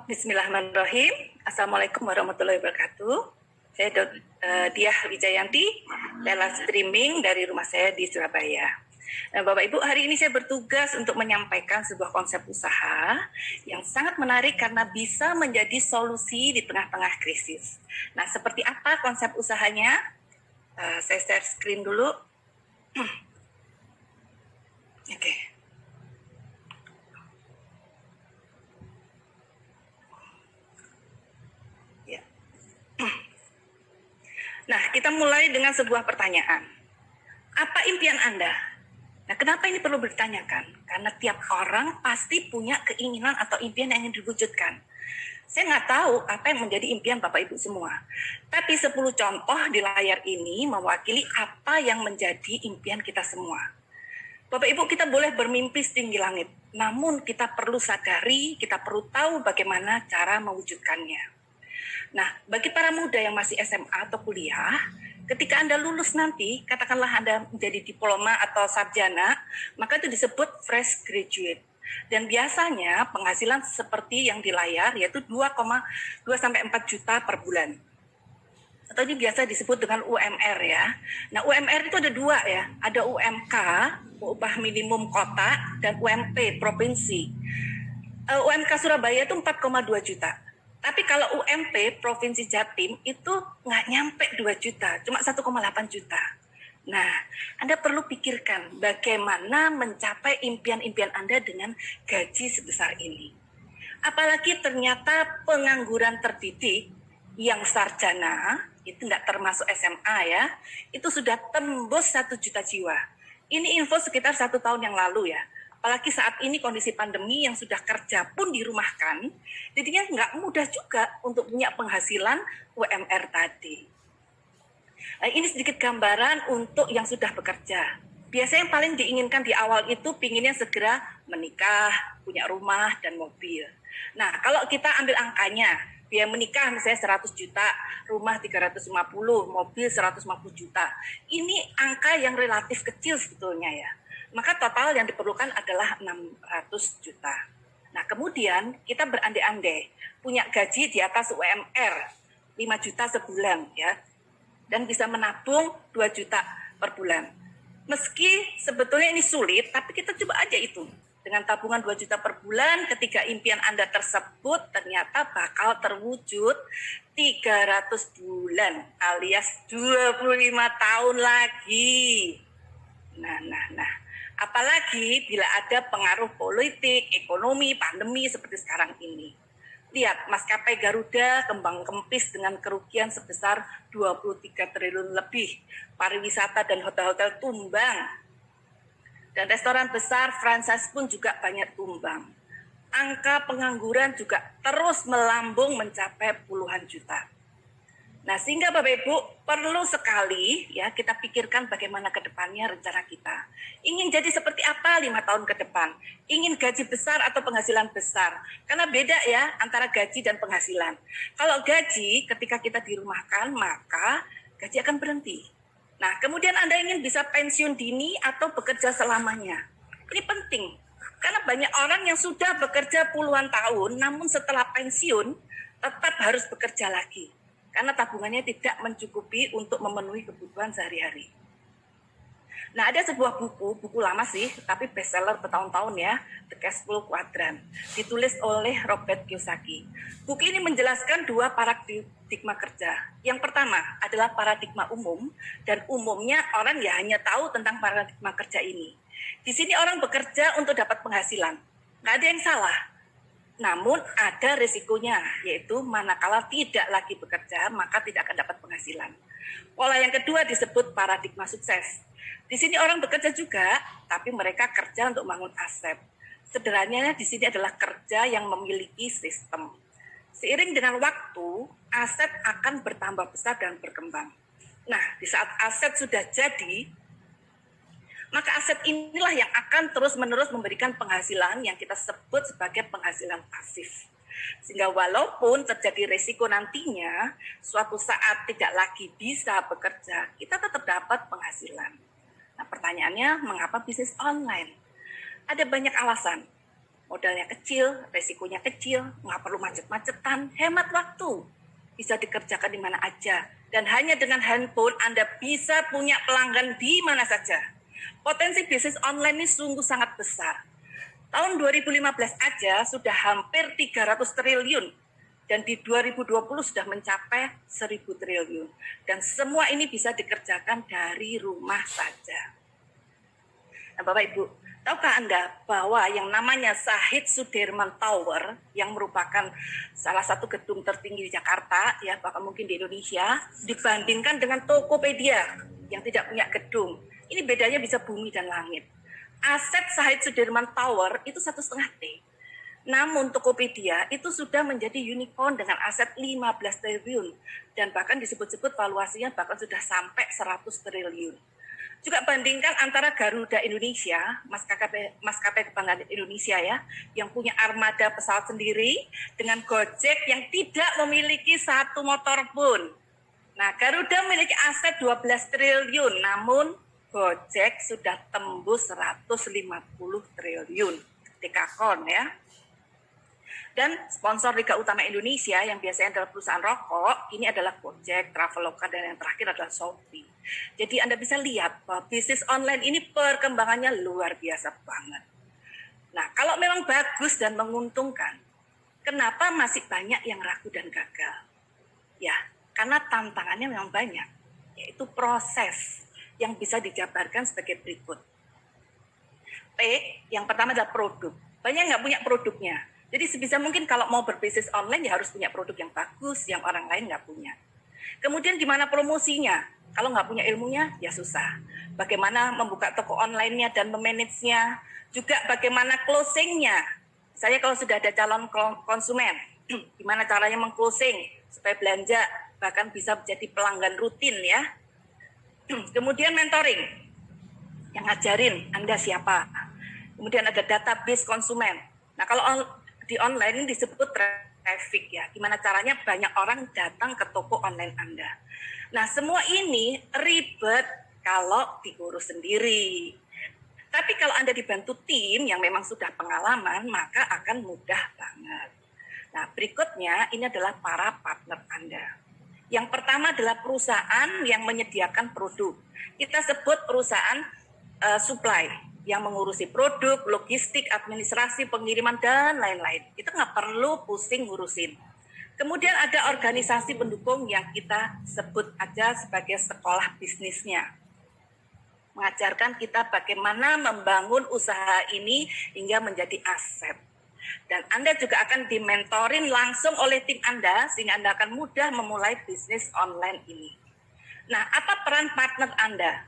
Bismillahirrahmanirrahim. Assalamualaikum warahmatullahi wabarakatuh. Saya Diah Wijayanti, Lela streaming dari rumah saya di Surabaya. Nah, Bapak Ibu, hari ini saya bertugas untuk menyampaikan sebuah konsep usaha yang sangat menarik karena bisa menjadi solusi di tengah-tengah krisis. Nah, seperti apa konsep usahanya? Saya share screen dulu. Oke. Nah, kita mulai dengan sebuah pertanyaan. Apa impian Anda? Nah, kenapa ini perlu ditanyakan? Karena tiap orang pasti punya keinginan atau impian yang ingin diwujudkan. Saya nggak tahu apa yang menjadi impian Bapak Ibu semua. Tapi 10 contoh di layar ini mewakili apa yang menjadi impian kita semua. Bapak Ibu, kita boleh bermimpi setinggi langit. Namun kita perlu sadari, kita perlu tahu bagaimana cara mewujudkannya. Nah, bagi para muda yang masih SMA atau kuliah, ketika Anda lulus nanti, katakanlah Anda menjadi diploma atau sarjana, maka itu disebut fresh graduate. Dan biasanya penghasilan seperti yang di layar, yaitu 2,2-4 juta per bulan. Atau ini biasa disebut dengan UMR ya. Nah, UMR itu ada dua ya. Ada UMK, upah minimum kota, dan UMP, provinsi. UMK Surabaya itu 4,2 juta. Tapi kalau UMP Provinsi Jatim itu nggak nyampe 2 juta, cuma 1,8 juta. Nah, Anda perlu pikirkan bagaimana mencapai impian-impian Anda dengan gaji sebesar ini. Apalagi ternyata pengangguran terdidik yang sarjana, itu nggak termasuk SMA ya, itu sudah tembus 1 juta jiwa. Ini info sekitar 1 tahun yang lalu ya. Apalagi saat ini kondisi pandemi yang sudah kerja pun dirumahkan, jadinya nggak mudah juga untuk punya penghasilan UMR tadi. Nah, ini sedikit gambaran untuk yang sudah bekerja. Biasanya yang paling diinginkan di awal itu pinginnya segera menikah, punya rumah, dan mobil. Nah, kalau kita ambil angkanya, biaya menikah misalnya 100 juta, rumah 350, mobil 150 juta. Ini angka yang relatif kecil sebetulnya ya. Maka total yang diperlukan adalah 600 juta. Nah, kemudian kita berandai-andai punya gaji di atas UMR 5 juta sebulan ya. Dan bisa menabung 2 juta per bulan. Meski sebetulnya ini sulit, tapi kita coba aja itu. Dengan tabungan 2 juta per bulan, ketika impian Anda tersebut ternyata bakal terwujud 300 bulan alias 25 tahun lagi. Nah. Apalagi bila ada pengaruh politik, ekonomi, pandemi seperti sekarang ini. Lihat, maskapai Garuda kembang kempis dengan kerugian sebesar 23 triliun lebih. Pariwisata dan hotel-hotel tumbang. Dan restoran besar, franchise pun juga banyak tumbang. Angka pengangguran juga terus melambung mencapai puluhan juta. Nah, sehingga Bapak Ibu perlu sekali ya kita pikirkan bagaimana ke depannya rencana kita. Ingin jadi seperti apa 5 tahun ke depan? Ingin gaji besar atau penghasilan besar? Karena beda ya antara gaji dan penghasilan. Kalau gaji ketika kita dirumahkan maka gaji akan berhenti. Nah, kemudian Anda ingin bisa pensiun dini atau bekerja selamanya. Ini penting. Karena banyak orang yang sudah bekerja puluhan tahun namun setelah pensiun tetap harus bekerja lagi. Karena tabungannya tidak mencukupi untuk memenuhi kebutuhan sehari-hari. Nah, ada sebuah buku lama sih, tapi bestseller bertahun-tahun ya, The Cash Flow Quadrant, ditulis oleh Robert Kiyosaki. Buku ini menjelaskan 2 paradigma kerja. Yang pertama adalah paradigma umum, dan umumnya orang ya hanya tahu tentang paradigma kerja ini. Di sini orang bekerja untuk dapat penghasilan. Nggak ada yang salah. Namun ada risikonya, yaitu manakala tidak lagi bekerja, maka tidak akan dapat penghasilan. Pola yang kedua disebut paradigma sukses. Di sini orang bekerja juga, tapi mereka kerja untuk membangun aset. Sederhananya di sini adalah kerja yang memiliki sistem. Seiring dengan waktu, aset akan bertambah besar dan berkembang. Nah, di saat aset sudah jadi, maka aset inilah yang akan terus-menerus memberikan penghasilan yang kita sebut sebagai penghasilan pasif. Sehingga walaupun terjadi risiko nantinya, suatu saat tidak lagi bisa bekerja, kita tetap dapat penghasilan. Nah, pertanyaannya, mengapa bisnis online? Ada banyak alasan. modalnya kecil, resikonya kecil, nggak perlu macet-macetan, hemat waktu, bisa dikerjakan di mana aja. Dan hanya dengan handphone Anda bisa punya pelanggan di mana saja. Potensi bisnis online ini sungguh sangat besar. Tahun 2015 aja sudah hampir 300 triliun. Dan di 2020 sudah mencapai 1.000 triliun. Dan semua ini bisa dikerjakan dari rumah saja. Nah, Bapak Ibu, tahukah Anda bahwa yang namanya Shahid Sudirman Tower, yang merupakan salah satu gedung tertinggi di Jakarta, ya bahkan mungkin di Indonesia, dibandingkan dengan Tokopedia yang tidak punya gedung, ini bedanya bisa bumi dan langit. Aset Shahid Sudirman Tower itu 1,5 T. Namun Tokopedia itu sudah menjadi unicorn dengan aset 15 triliun. Dan bahkan disebut-sebut valuasinya bahkan sudah sampai 100 triliun. Juga bandingkan antara Garuda Indonesia, maskapai kebanggaan Indonesia ya, yang punya armada pesawat sendiri, dengan Gojek yang tidak memiliki satu motor pun. Nah, Garuda memiliki aset 12 triliun, namun Gojek sudah tembus 150 triliun. Dekakon ya. Dan sponsor Liga Utama Indonesia yang biasanya adalah perusahaan rokok, ini adalah Gojek, Traveloka, dan yang terakhir adalah Shopee. Jadi Anda bisa lihat bahwa bisnis online ini perkembangannya luar biasa banget. Nah, kalau memang bagus dan menguntungkan, kenapa masih banyak yang ragu dan gagal? Ya, karena tantangannya memang banyak, yaitu proses yang bisa dijabarkan sebagai berikut. P, yang pertama adalah produk. Banyak nggak punya produknya. Jadi sebisa mungkin kalau mau berbisnis online ya harus punya produk yang bagus, yang orang lain nggak punya. Kemudian gimana promosinya? Kalau nggak punya ilmunya ya susah. Bagaimana membuka toko online-nya dan memanage-nya. Juga bagaimana closing-nya. Saya kalau sudah ada calon konsumen, gimana caranya meng-closing supaya belanja, bahkan bisa menjadi pelanggan rutin ya. Kemudian mentoring, yang ngajarin Anda siapa. Kemudian ada database konsumen. Nah kalau di online ini disebut traffic ya, gimana caranya banyak orang datang ke toko online Anda. Nah semua ini ribet kalau diurus sendiri. Tapi kalau Anda dibantu tim yang memang sudah pengalaman, maka akan mudah banget. Nah berikutnya ini adalah para partner Anda. Yang pertama adalah perusahaan yang menyediakan produk. Kita sebut perusahaan supply, yang mengurusi produk, logistik, administrasi, pengiriman, dan lain-lain. Itu nggak perlu pusing ngurusin. Kemudian ada organisasi pendukung yang kita sebut aja sebagai sekolah bisnisnya. Mengajarkan kita bagaimana membangun usaha ini hingga menjadi aset. Dan Anda juga akan dimentorin langsung oleh tim Anda, sehingga Anda akan mudah memulai bisnis online ini. Nah, apa peran partner Anda?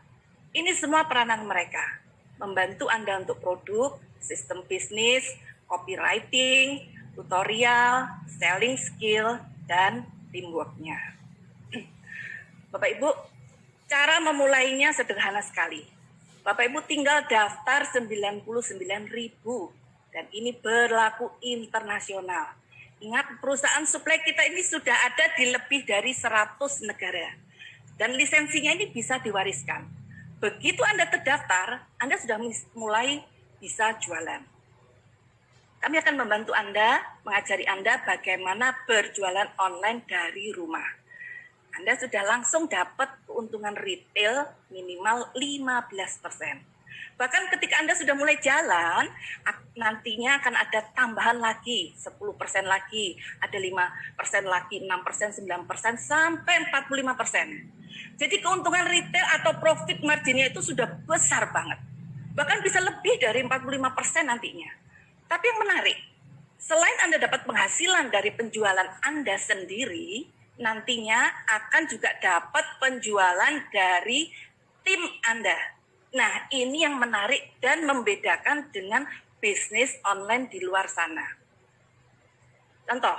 Ini semua peranan mereka. Membantu Anda untuk produk, sistem bisnis, copywriting, tutorial, selling skill, dan teamwork-nya. Bapak Ibu, cara memulainya sederhana sekali. Bapak Ibu tinggal daftar 99.000 dan ini berlaku internasional. Ingat, perusahaan suplai kita ini sudah ada di lebih dari 100 negara. Dan lisensinya ini bisa diwariskan. Begitu Anda terdaftar, Anda sudah mulai bisa jualan. Kami akan membantu Anda, mengajari Anda bagaimana berjualan online dari rumah. Anda sudah langsung dapat keuntungan retail minimal 15%. Bahkan ketika Anda sudah mulai jalan, nantinya akan ada tambahan lagi, 10% lagi, ada 5% lagi, 6%, 9%, sampai 45%. Jadi keuntungan retail atau profit marginnya itu sudah besar banget. Bahkan bisa lebih dari 45% nantinya. Tapi yang menarik, selain Anda dapat penghasilan dari penjualan Anda sendiri, nantinya akan juga dapat penjualan dari tim Anda. Nah, ini yang menarik dan membedakan dengan bisnis online di luar sana. Contoh,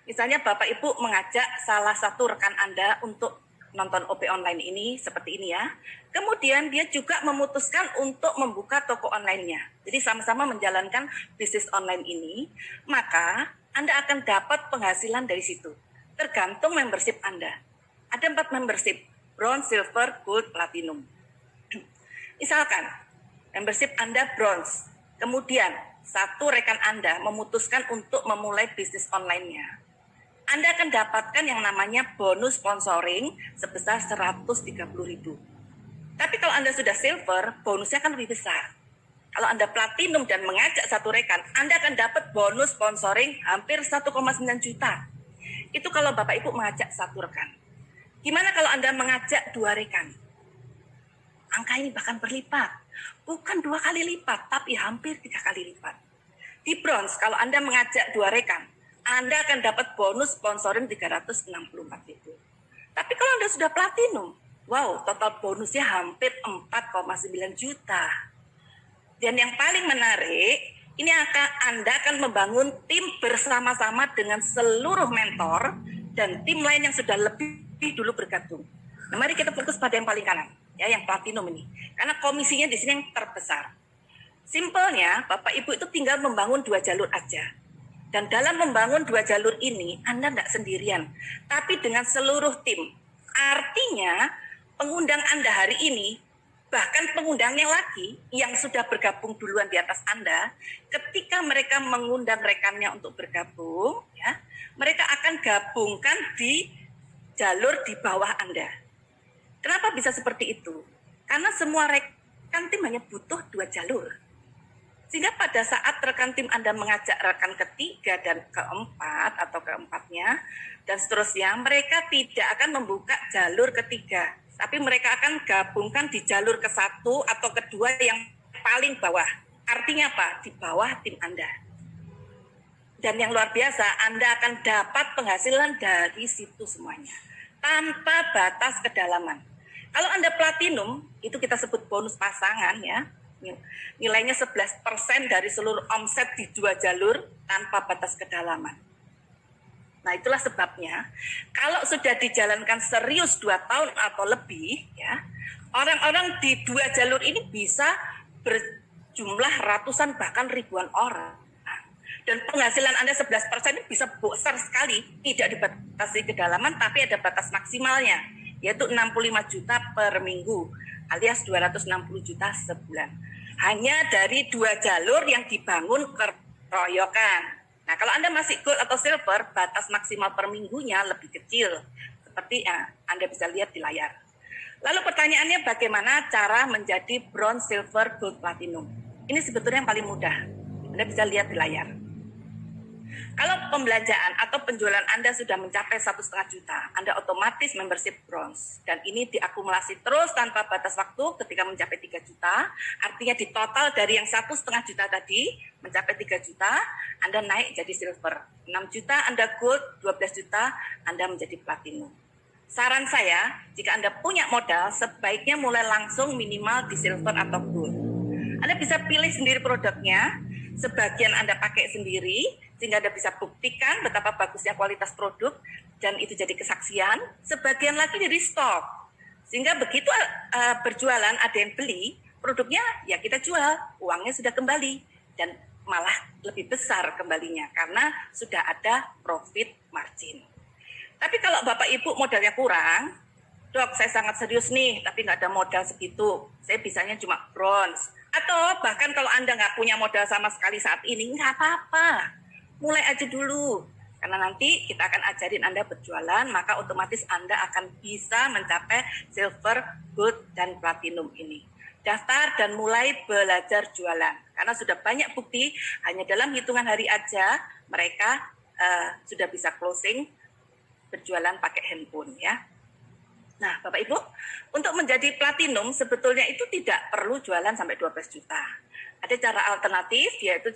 misalnya Bapak Ibu mengajak salah satu rekan Anda untuk nonton OP online ini seperti ini ya. Kemudian dia juga memutuskan untuk membuka toko online-nya. Jadi sama-sama menjalankan bisnis online ini, maka Anda akan dapat penghasilan dari situ. Tergantung membership Anda. Ada 4 membership, bronze, silver, gold, platinum. Misalkan membership Anda bronze, kemudian satu rekan Anda memutuskan untuk memulai bisnis online-nya, Anda akan dapatkan yang namanya bonus sponsoring sebesar 130.000. Tapi kalau Anda sudah silver, bonusnya akan lebih besar. Kalau Anda platinum dan mengajak satu rekan, Anda akan dapat bonus sponsoring hampir 1,9 juta. Itu kalau Bapak Ibu mengajak satu rekan. Gimana kalau Anda mengajak dua rekan? Angka ini bahkan berlipat. Bukan 2 kali lipat, tapi hampir 3 kali lipat. Di bronze, kalau Anda mengajak dua rekan, Anda akan dapat bonus sponsoring 364.000. Tapi kalau Anda sudah platinum, wow, total bonusnya hampir 4,9 juta. Dan yang paling menarik, ini Anda akan membangun tim bersama-sama dengan seluruh mentor dan tim lain yang sudah lebih dulu bergabung. Nah, mari kita fokus pada yang paling kanan, ya, yang platinum ini. Karena komisinya di sini yang terbesar. Simpelnya, Bapak Ibu itu tinggal membangun 2 jalur aja. Dan dalam membangun 2 jalur ini, Anda tidak sendirian, tapi dengan seluruh tim. Artinya, pengundang Anda hari ini, bahkan pengundangnya lagi yang sudah bergabung duluan di atas Anda, ketika mereka mengundang rekannya untuk bergabung, ya, mereka akan gabungkan di jalur di bawah Anda. Kenapa bisa seperti itu? Karena semua rekan tim hanya butuh 2 jalur. Sehingga pada saat rekan tim Anda mengajak rekan ketiga dan keempat atau keempatnya, dan seterusnya, mereka tidak akan membuka jalur ketiga. Tapi mereka akan gabungkan di jalur ke-1 atau kedua yang paling bawah. Artinya apa? Di bawah tim Anda. Dan yang luar biasa, Anda akan dapat penghasilan dari situ semuanya. Tanpa batas kedalaman. Kalau Anda platinum, itu kita sebut bonus pasangan ya. Nilainya 11% dari seluruh omset di 2 jalur tanpa batas kedalaman. Nah, itulah sebabnya kalau sudah dijalankan serius 2 tahun atau lebih, ya, orang-orang di 2 jalur ini bisa berjumlah ratusan bahkan ribuan orang. Dan penghasilan Anda 11% ini bisa besar sekali, tidak dibatasi kedalaman, tapi ada batas maksimalnya, yaitu 65 juta per minggu, alias 260 juta sebulan. Hanya dari 2 jalur yang dibangun keroyokan. Nah, kalau Anda masih gold atau silver, batas maksimal per minggunya lebih kecil. Seperti Anda bisa lihat di layar. Lalu pertanyaannya bagaimana cara menjadi bronze, silver, gold, platinum? Ini sebetulnya yang paling mudah. Anda bisa lihat di layar. Kalau pembelanjaan atau penjualan Anda sudah mencapai 1,5 juta, Anda otomatis membership bronze. Dan ini diakumulasi terus tanpa batas waktu ketika mencapai 3 juta. Artinya di total dari yang 1,5 juta tadi mencapai 3 juta, Anda naik jadi silver. 6 juta Anda gold, 12 juta Anda menjadi platinum. Saran saya, jika Anda punya modal, sebaiknya mulai langsung minimal di silver atau gold. Anda bisa pilih sendiri produknya, sebagian Anda pakai sendiri, sehingga Anda bisa buktikan betapa bagusnya kualitas produk, dan itu jadi kesaksian. Sebagian lagi jadi stok. Sehingga begitu berjualan, ada yang beli, produknya ya kita jual, uangnya sudah kembali. Dan malah lebih besar kembalinya, karena sudah ada profit margin. Tapi kalau Bapak Ibu modalnya kurang, Dok, saya sangat serius nih, tapi nggak ada modal segitu. Saya bisanya cuma bronze. Atau bahkan kalau Anda nggak punya modal sama sekali saat ini, nggak apa-apa. Mulai aja dulu. Karena nanti kita akan ajarin Anda berjualan, maka otomatis Anda akan bisa mencapai silver, gold, dan platinum ini. Daftar dan mulai belajar jualan. Karena sudah banyak bukti, hanya dalam hitungan hari aja, mereka sudah bisa closing berjualan pakai handphone ya. Nah, Bapak Ibu, untuk menjadi platinum sebetulnya itu tidak perlu jualan sampai 12 juta. Ada cara alternatif, yaitu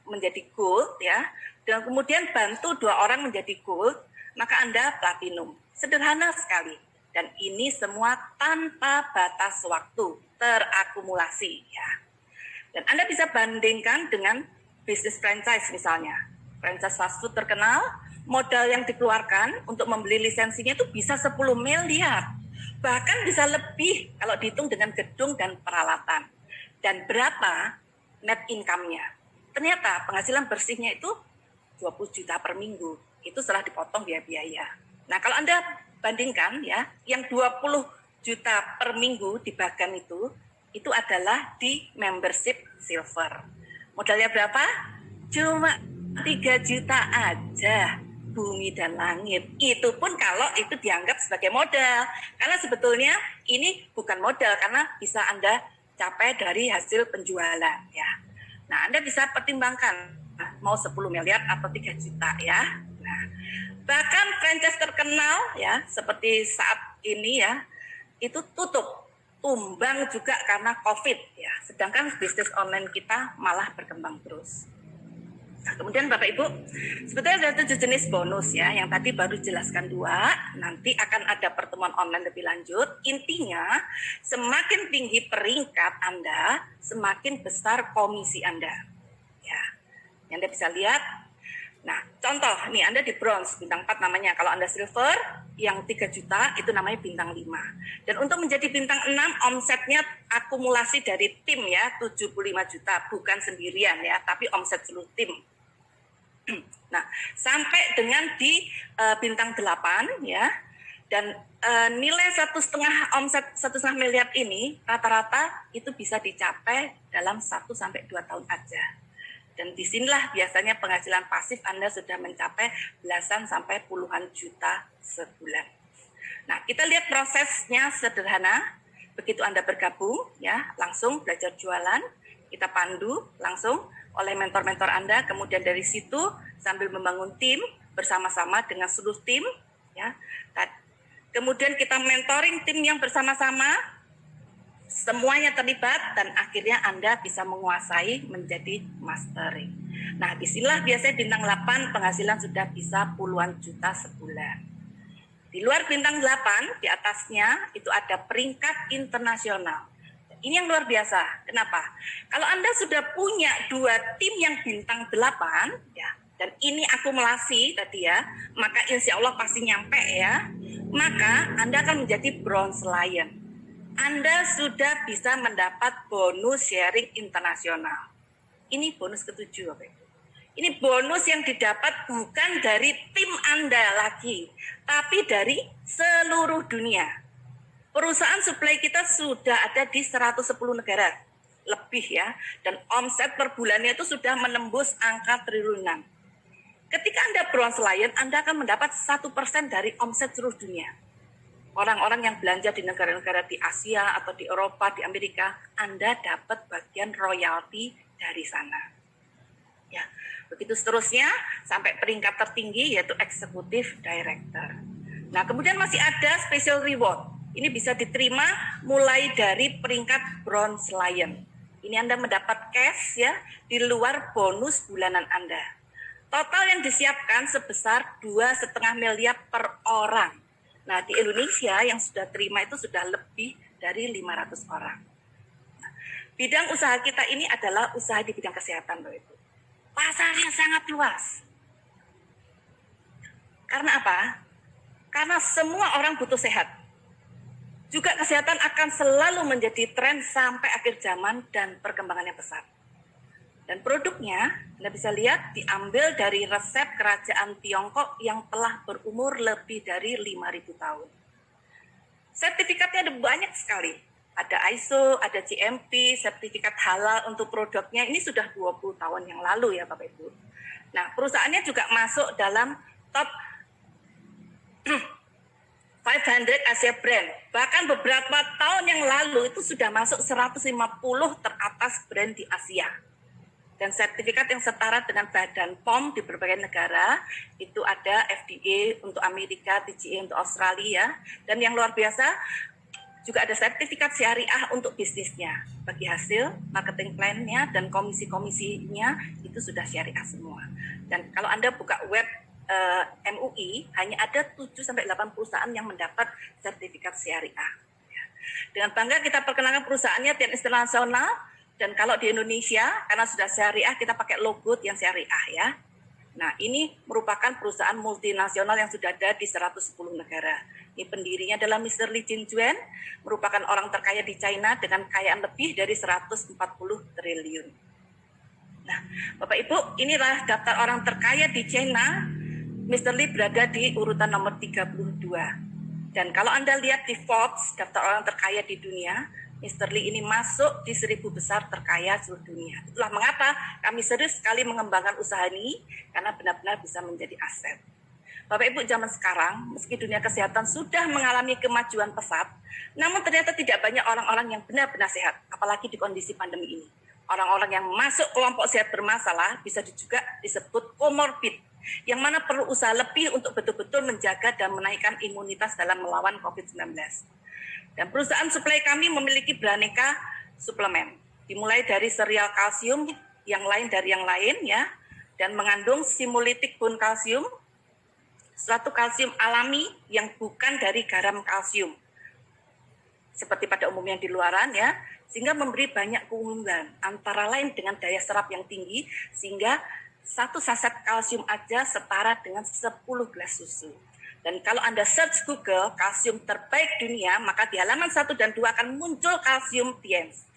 menjadi gold ya, dan kemudian bantu 2 orang menjadi gold, maka Anda platinum. Sederhana sekali. Dan ini semua tanpa batas waktu, terakumulasi ya. Dan Anda bisa bandingkan dengan bisnis franchise misalnya. Franchise fast food terkenal, modal yang dikeluarkan untuk membeli lisensinya itu bisa 10 miliar. Bahkan bisa lebih kalau dihitung dengan gedung dan peralatan. Dan berapa net income-nya? Ternyata penghasilan bersihnya itu 20 juta per minggu. Itu setelah dipotong biaya-biaya. Nah, kalau Anda bandingkan ya, yang 20 juta per minggu di Bagan itu adalah di membership silver. Modalnya berapa? Cuma 3 juta aja, bumi dan langit. Itu pun kalau itu dianggap sebagai modal. Karena sebetulnya ini bukan modal, karena bisa Anda capai dari hasil penjualan ya. Nah, Anda bisa pertimbangkan mau 10 miliar atau 3 juta ya. Nah, bahkan franchise terkenal ya seperti saat ini ya itu tumbang juga karena COVID ya. Sedangkan bisnis online kita malah berkembang terus. Nah, kemudian Bapak Ibu, sebetulnya ada 7 jenis bonus ya, yang tadi baru jelaskan 2, nanti akan ada pertemuan online lebih lanjut. Intinya, semakin tinggi peringkat Anda, semakin besar komisi Anda. Ya, Anda bisa lihat. Nah, contoh, nih Anda di bronze, bintang 4 namanya. Kalau Anda silver, yang 3 juta, itu namanya bintang 5. Dan untuk menjadi bintang 6, omsetnya akumulasi dari tim ya, 75 juta. Bukan sendirian ya, tapi omset seluruh tim. Nah, sampai dengan di bintang 8 ya, dan nilai 1,5 omset 1,5 miliar ini rata-rata itu bisa dicapai dalam 1-2 tahun aja. Dan disinilah biasanya penghasilan pasif Anda sudah mencapai belasan sampai puluhan juta sebulan. Nah, kita lihat prosesnya sederhana. Begitu Anda bergabung ya, langsung belajar jualan, kita pandu langsung oleh mentor-mentor Anda, kemudian dari situ sambil membangun tim bersama-sama dengan seluruh tim ya. Kemudian kita mentoring tim yang bersama-sama, semuanya terlibat dan akhirnya Anda bisa menguasai menjadi mastering. Nah, disinilah biasanya bintang 8 penghasilan sudah bisa puluhan juta sebulan. Di luar bintang 8, di atasnya itu ada peringkat internasional. Ini yang luar biasa. Kenapa? Kalau Anda sudah punya 2 tim yang bintang 8, ya, dan ini akumulasi tadi ya, maka insya Allah pasti nyampe ya, maka Anda akan menjadi bronze lion. Anda sudah bisa mendapat bonus sharing internasional. Ini bonus ke-7. Ini bonus yang didapat bukan dari tim Anda lagi, tapi dari seluruh dunia. Perusahaan supply kita sudah ada di 110 negara lebih ya, dan omset per bulannya itu sudah menembus angka triliunan. Ketika Anda bronze lion, Anda akan mendapat 1% dari omset seluruh dunia. Orang-orang yang belanja di negara-negara di Asia atau di Eropa, di Amerika, Anda dapat bagian royalti dari sana. Ya, begitu seterusnya sampai peringkat tertinggi yaitu executive director. Nah, kemudian masih ada special reward. Ini bisa diterima mulai dari peringkat bronze lion. Ini Anda mendapat cash ya di luar bonus bulanan Anda. Total yang disiapkan sebesar 2,5 miliar per orang. Nah, di Indonesia yang sudah terima itu sudah lebih dari 500 orang. Nah, bidang usaha kita ini adalah usaha di bidang kesehatan, Bapak Ibu. Pasarnya sangat luas. Karena apa? Karena semua orang butuh sehat. Juga kesehatan akan selalu menjadi tren sampai akhir zaman dan perkembangannya pesat. Dan produknya, Anda bisa lihat, diambil dari resep kerajaan Tiongkok yang telah berumur lebih dari 5.000 tahun. Sertifikatnya ada banyak sekali. Ada ISO, ada GMP, sertifikat halal untuk produknya. Ini sudah 20 tahun yang lalu ya Bapak Ibu. Nah, perusahaannya juga masuk dalam top 500 Asia Brand. Bahkan beberapa tahun yang lalu itu sudah masuk 150 teratas brand di Asia. Dan sertifikat yang setara dengan Badan POM di berbagai negara, itu ada FDA untuk Amerika, TGA untuk Australia, dan yang luar biasa juga ada sertifikat syariah untuk bisnisnya. Bagi hasil marketing plan-nya dan komisi-komisinya itu sudah syariah semua. Dan kalau Anda buka web MUI, hanya ada 7-8 perusahaan yang mendapat sertifikat syariah. Dengan bangga kita perkenalkan perusahaannya tingkat internasional, dan kalau di Indonesia, karena sudah syariah, kita pakai logo yang syariah ya. Nah, ini merupakan perusahaan multinasional yang sudah ada di 110 negara. Ini pendirinya adalah Mr. Li Jinjuan, merupakan orang terkaya di China dengan kekayaan lebih dari 140 triliun. Nah, Bapak Ibu, inilah daftar orang terkaya di China. Mr. Li berada di urutan nomor 32. Dan kalau Anda lihat di Forbes, daftar orang terkaya di dunia, Mr. Lee ini masuk di 1000 besar terkaya seluruh dunia. Itulah mengapa kami serius sekali mengembangkan usaha ini, karena benar-benar bisa menjadi aset. Bapak Ibu, zaman sekarang, meski dunia kesehatan sudah mengalami kemajuan pesat, namun ternyata tidak banyak orang-orang yang benar-benar sehat, apalagi di kondisi pandemi ini. Orang-orang yang masuk kelompok sehat bermasalah bisa juga disebut komorbid, yang mana perlu usaha lebih untuk betul-betul menjaga dan menaikkan imunitas dalam melawan COVID-19. Dan perusahaan suplai kami memiliki beraneka suplemen, dimulai dari serial kalsium yang lain dari yang lain ya, dan mengandung simulitik bone kalsium, suatu kalsium alami yang bukan dari garam kalsium, seperti pada umumnya di luaran ya, sehingga memberi banyak keunggulan, antara lain dengan daya serap yang tinggi, sehingga satu saset kalsium aja setara dengan 10 gelas susu. Dan kalau Anda search Google kalsium terbaik dunia, maka di halaman 1 dan 2 akan muncul kalsium Tiens.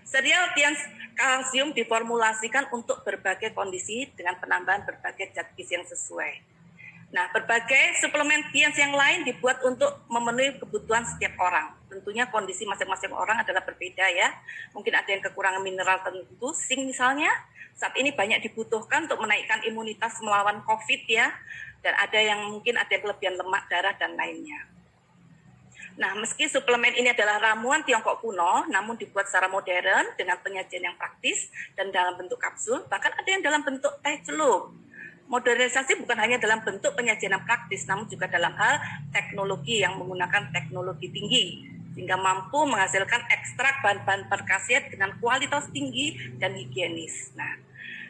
Serial Tiens kalsium diformulasikan untuk berbagai kondisi dengan penambahan berbagai zat gizi yang sesuai. Nah, berbagai suplemen Tiens yang lain dibuat untuk memenuhi kebutuhan setiap orang. Tentunya kondisi masing-masing orang adalah berbeda ya. Mungkin ada yang kekurangan mineral tertentu, zinc misalnya. Saat ini banyak dibutuhkan untuk menaikkan imunitas melawan COVID ya. Dan ada yang mungkin ada kelebihan lemak darah dan lainnya. Nah, meski suplemen ini adalah ramuan Tiongkok kuno, namun dibuat secara modern dengan penyajian yang praktis dan dalam bentuk kapsul, bahkan ada yang dalam bentuk teh celup. Modernisasi bukan hanya dalam bentuk penyajian yang praktis, namun juga dalam hal teknologi yang menggunakan teknologi tinggi, sehingga mampu menghasilkan ekstrak bahan-bahan berkhasiat dengan kualitas tinggi dan higienis. Nah,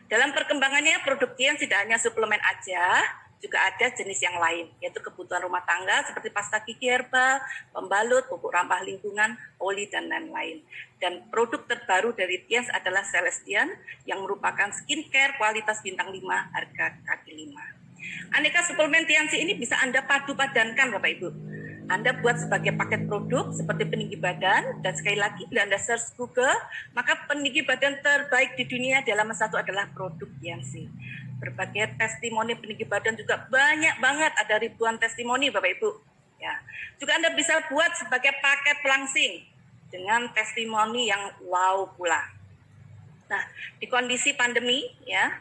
dalam perkembangannya produk Tiens tidak hanya suplemen aja, juga ada jenis yang lain, yaitu kebutuhan rumah tangga seperti pasta gigi herbal, pembalut, pupuk ramah lingkungan, oli, dan lain-lain. Dan produk terbaru dari Tiens adalah Celestian yang merupakan skincare kualitas bintang 5 harga kaki 5. Aneka suplemen Tiens ini bisa Anda padu-padankan Bapak Ibu. Anda buat sebagai paket produk seperti peninggi badan, dan sekali lagi bila Anda search Google, maka peninggi badan terbaik di dunia di halaman 1 adalah produk Tiens. Berbagai testimoni peninggi badan juga banyak banget, ada ribuan testimoni Bapak Ibu. Ya, juga Anda bisa buat sebagai paket pelangsing dengan testimoni yang wow pula. Nah, di kondisi pandemi ya,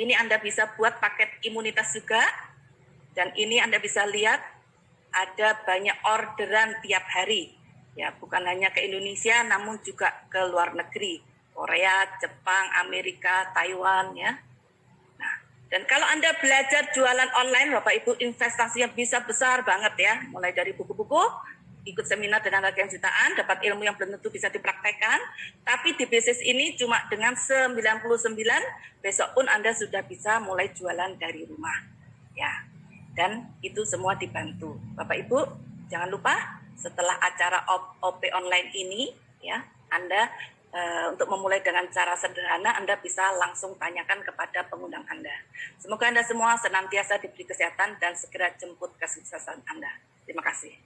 ini Anda bisa buat paket imunitas juga, dan ini Anda bisa lihat ada banyak orderan tiap hari. Ya, bukan hanya ke Indonesia, namun juga ke luar negeri. Korea, Jepang, Amerika, Taiwan ya. Nah, dan kalau Anda belajar jualan online, Bapak Ibu, investasinya bisa besar banget ya. Mulai dari buku-buku, ikut seminar dengan harga yang jutaan, dapat ilmu yang belum tentu bisa dipraktekkan. Tapi di bisnis ini cuma dengan 99, besok pun Anda sudah bisa mulai jualan dari rumah. Ya, dan itu semua dibantu. Bapak Ibu, jangan lupa setelah acara OP online ini, ya, Anda untuk memulai dengan cara sederhana, Anda bisa langsung tanyakan kepada pengundang Anda. Semoga Anda semua senantiasa diberi kesehatan dan segera jemput kesuksesan Anda. Terima kasih.